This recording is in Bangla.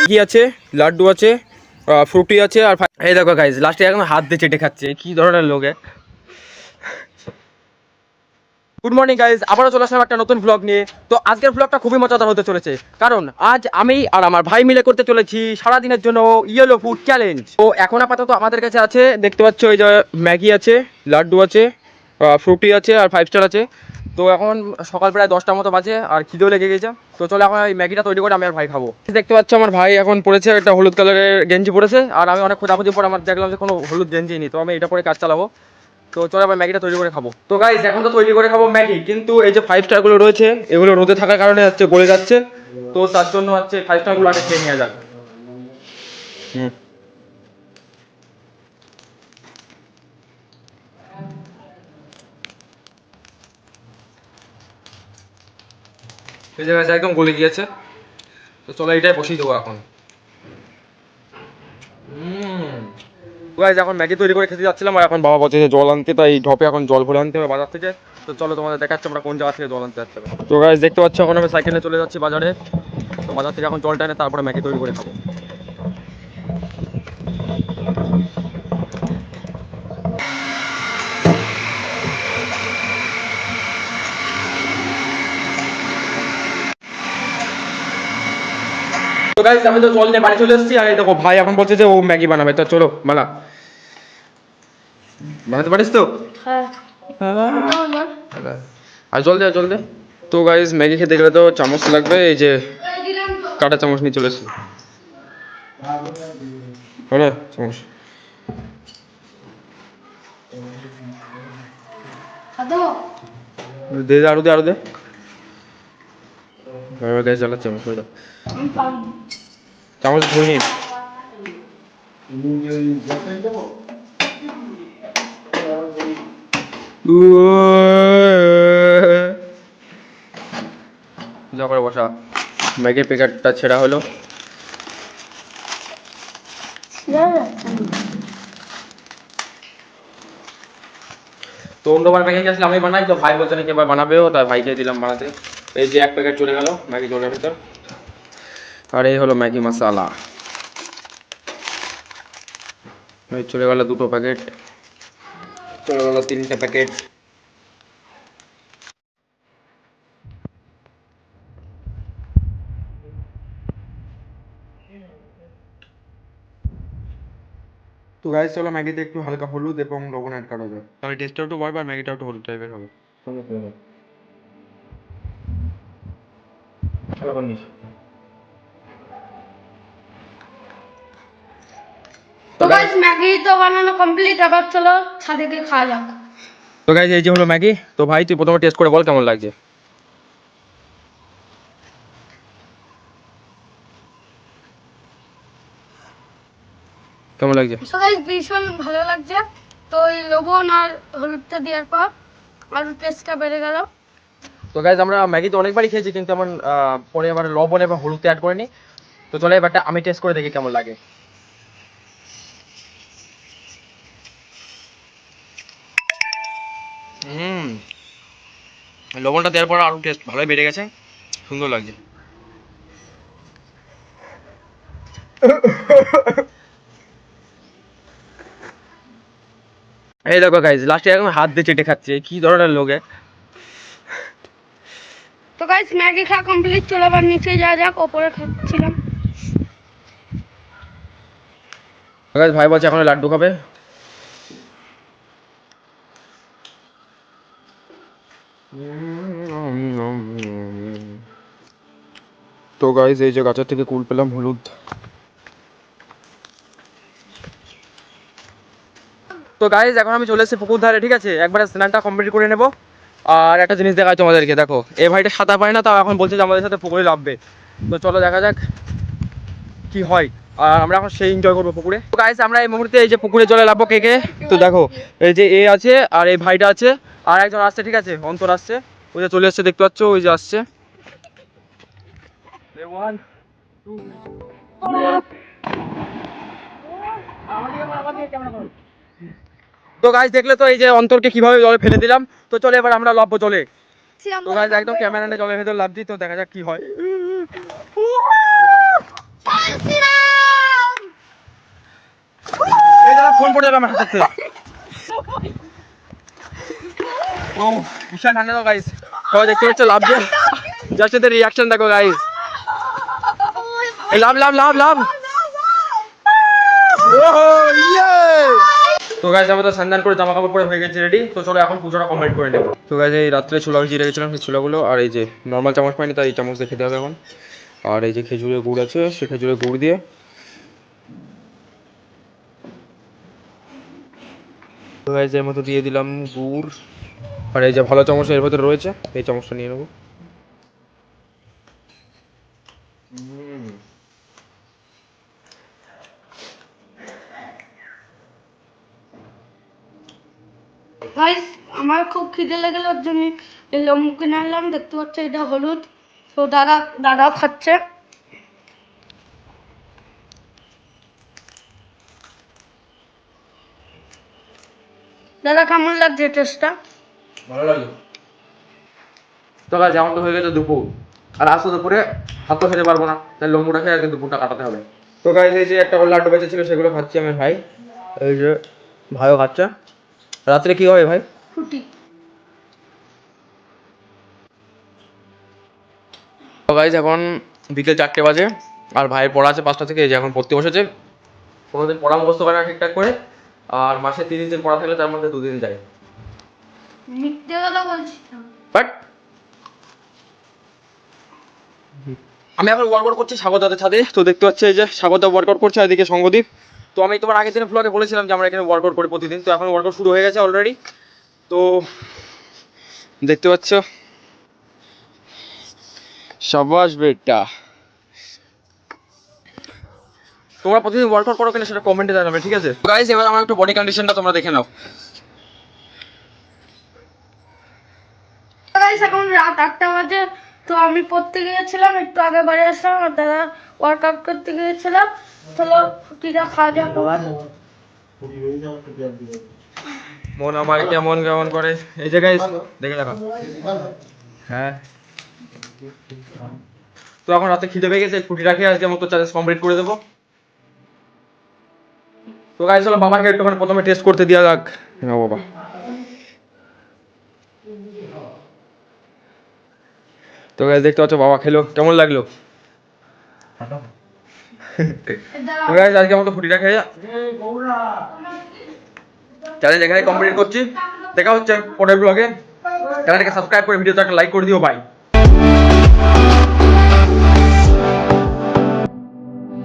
কি আছে, লাড্ডু আছে, ফ্রুটি আছে, আর এই দেখো গাইজ লাস্টে এখন হাত দিয়ে চেটে খাচ্ছে, কি ধরনের লোক। গুড মর্নিং গাইজ, আবারও চলে আসলাম একটা নতুন ব্লগ নিয়ে। তো আজকের ব্লগটা খুবই মজাদার হতে চলেছে, কারণ আজ আমি আর আমার ভাই মিলে করতে চলেছি সারাদিনের জন্য ইয়েলো ফুড চ্যালেঞ্জ। তো এখন আপাতত আমাদের কাছে আছে, দেখতে পাচ্ছ এই যে ম্যাগি আছে, লাড্ডু আছে, ফ্রুটি আছে, আর 5 স্টার আছে। তো এখন সকাল প্রায় 10টার মতো বাজে, আর খিদেও লেগে গেছে। তো চলো এখন এই ম্যাগিটা তৈরি করে আমি আর ভাই খাবো। দেখতে পাচ্ছ আমার ভাই এখন পড়েছে একটা হলুদ কালারের গেঞ্জি পরেছে, আর আমি অনেক খোঁজাখুঁজি পর আমার দেখলাম যে কোনো হলুদ গেঞ্জি নেই, তো আমি এটা পরে কাজ চালাবো। তো চলো আবার ম্যাগিটা তৈরি করে খাবো। তো গাইস এখন তো তৈরি করে খাবো ম্যাগি, কিন্তু এই যে 5 স্টার গুলো রয়েছে এগুলো রোদে থাকার কারণে হচ্ছে গলে যাচ্ছে। তো তার জন্য হচ্ছে 5 স্টার গুলো আগে খেয়ে নেওয়া যাক। এই যে গাইস একদম গলে গিয়েছে। তো চলো এটাই বসিয়ে দেবো এখন। গাইস এখন ম্যাগি তৈরি করে খেতে যাচ্ছিলাম, আর এখন বাবা বলছে যে জল আনতে, তাই ঢপে এখন জল ভরে আনতে হবে বাজার থেকে। তো চলো তোমাদের দেখাচ্ছি আমরা কোন জায়গা থেকে জল আনতে যাচ্ছি। তো গাইস দেখতে পাচ্ছ এখন আমি সাইকেলে চলে যাচ্ছি বাজারে। তো বাজার থেকে এখন জলটা এনে তারপরে ম্যাগি তৈরি করে খাবো। তো গাইস আমি তো জল নিয়ে বাড়ি চলে এসেছি, আর এই দেখো ভাই এখন বলছে যে ও ম্যাগি বানাবে। তো চলো বানাতে পারিস তো? হ্যাঁ। আর জল দে জল দে। তো গাইস ম্যাগি খেতে গেলে তো চামচ লাগবে, এই যে কাঁটা চামচ নিয়ে চলে এসেছি। হলো চামচ দে, আরো দে, আরো দে। গ্যাস জ্বালা চামচ হয়ে দাও, চামচ ধুয়ে নি। যা করে বসা, ম্যাগির প্যাকেটটা ছেঁড়া হলো। তো অন্যবার ম্যাগি আসলে আমি বানাই, তো ভাই বলছে নাকি এবার বানাবেও, তাই ভাইকে দিলাম বানাতে। এই যে এক প্যাকেট চলে গেল ম্যাগি জলের ভিতর, আর এই হলো ম্যাগি মশলা। এই চলে গেল 2টো প্যাকেট, চলে গেল 3টে প্যাকেট। তো গাইস চলো ম্যাগিতে একটু হালকা হলুদ এবং লবণ অ্যাড করা যাবে, তাহলে টেস্টটা একটু বাড়বে আর ম্যাগিটা একটু হলুদ টাইপের হবে। তো গাইস ম্যাগি তো বানানো কমপ্লিট, আবার চলো ছাদে গিয়ে খাওয়া যাক। তো গাইস এই যে হলো ম্যাগি। তো ভাই তুই প্রথমে টেস্ট করে বল কেমন লাগছে। কেমন লাগছে? তো গাইস ভীষণ ভালো লাগছে। তো এই লবণ আর হলুদটা দেওয়ার পর আরো টেস্টটা বেড়ে গেল। তো গাইস আমরা ম্যাগি তো অনেকবারই খেয়েছি, কিন্তু এমন পরে আবার লবণ এবং হলুদ অ্যাড করিনি। তো চলো এবারটা আমি টেস্ট করে দেখি কেমন লাগে। লবণটা দেওয়ার পর আরো টেস্ট ভালোই বেড়ে গেছে, সুন্দর লাগছে। এই দেখো গাইস লাস্টে এখন হাত দিয়ে চেটে খাচ্ছে, কি ধরনের লোক। তো গাইস ম্যাগি খাওয়া কমপ্লিট, চলো আবার নিচে যাওয়া যাক, ওপরে খাচ্ছিলাম। গাইস ভাই বলছে এখন লাড্ডু খাবে। তো গাইস এই যে গাছের থেকে কুল পেলাম হলুদ। তো গাইস এখন আমি চলে এসেছি পুকুর ধারে, ঠিক আছে, একবারে স্নানটা কমপ্লিট করে নেবো। আর একটা জিনিস দেখাই তোমাদেরকে, দেখো এই ভাইটা সাঁতার পারে না, তাও এখন বলছে যে আমাদের সাথে পুকুরে নামবে। তো চলো দেখা যাক কি হয়। আর আমরা এখন সেই এনজয় করবো পুকুরে। তো গাইস আমরা এই মুহূর্তে এই যে পুকুরে জলে নামবো কে কে। তো দেখো এই যে এ আছে, আর এই ভাইটা আছে, আর একজন আসছে, ঠিক আছে, অন্তর আসছে। ওই যে চলে আসছে, দেখতে পাচ্ছ ওই যে আসছে। তো গাইস দেখলে তো এই যে অন্তরকে কিভাবে জলে ফেলে দিলাম। তো চলে এবার আমরা লাভবো জলে। তো গাইস একদম ক্যামেরা নিয়ে জলের ভেতর লাভ দিই, তো দেখা যাক কি হয়। এই দাদা ফোন পড়ে যাবে আমার হাতে। ও বিশাল ঠান্ডা তো গাইস, সবাই দেখতে পাচ্ছে লাভ দিয়ে যার সাথে রিয়াকশন দেখো গাইস, এই লাভ লাভ লাভ লাভ। তো গাইস আমরা তো স্নান করে জামা কাপড় পরে হয়ে গেছে রেডি, তো চলো এখন পুজোটা কমপ্লিট করে নেবো। তো গাইস এই রাত্রে ছোলা ভিজিয়ে রেখেছিলাম, সেই ছোলাগুলো আর এই যে নর্মাল চামচ পাইনি তাই এই চামচ দিয়ে খেতে হবে এখন। আর এই যে খেজুরের গুড় আছে, সে খেজুরের গুড় দিয়ে তো গাইস এর মতো দিয়ে দিলাম গুড়। আর এই যে ভালো চামচ এর ভেতরে রয়েছে, এই চামচটা নিয়ে নেবো। গাইস আমার খুব খিদে লেগে গেল, ওর জন্য এই লেবু কিনে আনলাম। দেখতে পাচ্ছ এটা হলুদ। তো দাদাও খাচ্ছে। দাদা কেমন লাগছে টেস্টটা? ভালো লাগলো। তো গাইস যেমন তো হয়ে গেছে দুপুর, আর আজ তো দুপুরে ভাত তো খেতে পারবো না, তাই লম্বুটা খেয়ে আজকে দুপুরটা কাটাতে হবে। তো গাইস এই যে একটা লাড্ডু বেঁচে ছিল সেগুলো খাচ্ছি আমি ভাই, এই যে ভাইও খাচ্ছে। রাত্রে কি হবে ভাই? রুটি। তো গাইস এখন বিকেল 4টে বাজে, আর ভাইয়ের পড়া আছে 5টা থেকে, এই যে এখন পড়তে বসেছে। কোনোদিন পড়া মুখস্থ করে না ঠিকঠাক করে, আর মাসে 30 দিন পড়া থাকলে তার মধ্যে 2 দিন যায়। মিথ্যে কথা বলছি না। বাট আমি এখন ওয়ার্কআউট করছি স্বাগতাদের ছাদে। তো দেখতে পাচ্ছি এই যে স্বাগতা ওয়ার্কআউট করছে, আর এদিকে সঙ্গদীপ। তো আমি তোমার আগের দিনের ব্লগে বলেছিলাম যে আমরা এখানে ওয়ার্কআউট করি প্রতিদিন, তো এখন ওয়ার্কআউট শুরু হয়ে গেছে অলরেডি। তো দেখতে পাচ্ছ, সাবাস বেটা। তোমরা প্রতিদিন ওয়ার্কআউট করো কিনা সেটা কমেন্টে জানাবে, ঠিক আছে গাইস? এবার আমার একটু বডি কন্ডিশনটা তোমরা দেখে নাও। গাইস এখন রাত 8টা বাজে। তো আমি পড়তে গিয়েছিলাম, একটু আগে বাড়ি আসলাম, আর দাদা ওয়ার্কআউট করতে গিয়েছিলাম। চলো রুটিটা খাওয়া যাক আবার। মন আমার কেমন কেমন করে, এই যে গাইস দেখে দেখো। হ্যাঁ, তো এখন রাতে খিদে পেয়ে গেছে, ফুটি রাখে আজকে মতো চ্যালেঞ্জ কমপ্লিট করে দেবো। তো গাইস চলো বাবাকে একটুখানি প্রথমে টেস্ট করতে দেওয়া যাক। হ্যাঁ বাবা, তো গাইস দেখতে পাচ্ছ বাবা খেলো, কেমন লাগলো? তো গাইস আজকে মতো ফুটিটা খেয়ে চ্যালেঞ্জ এখানে কমপ্লিট করছি। দেখা হচ্ছে পরের ব্লগে। চ্যানেলটাকে সাবস্ক্রাইব করে ভিডিওতে একটা লাইক করে দিও, বাই।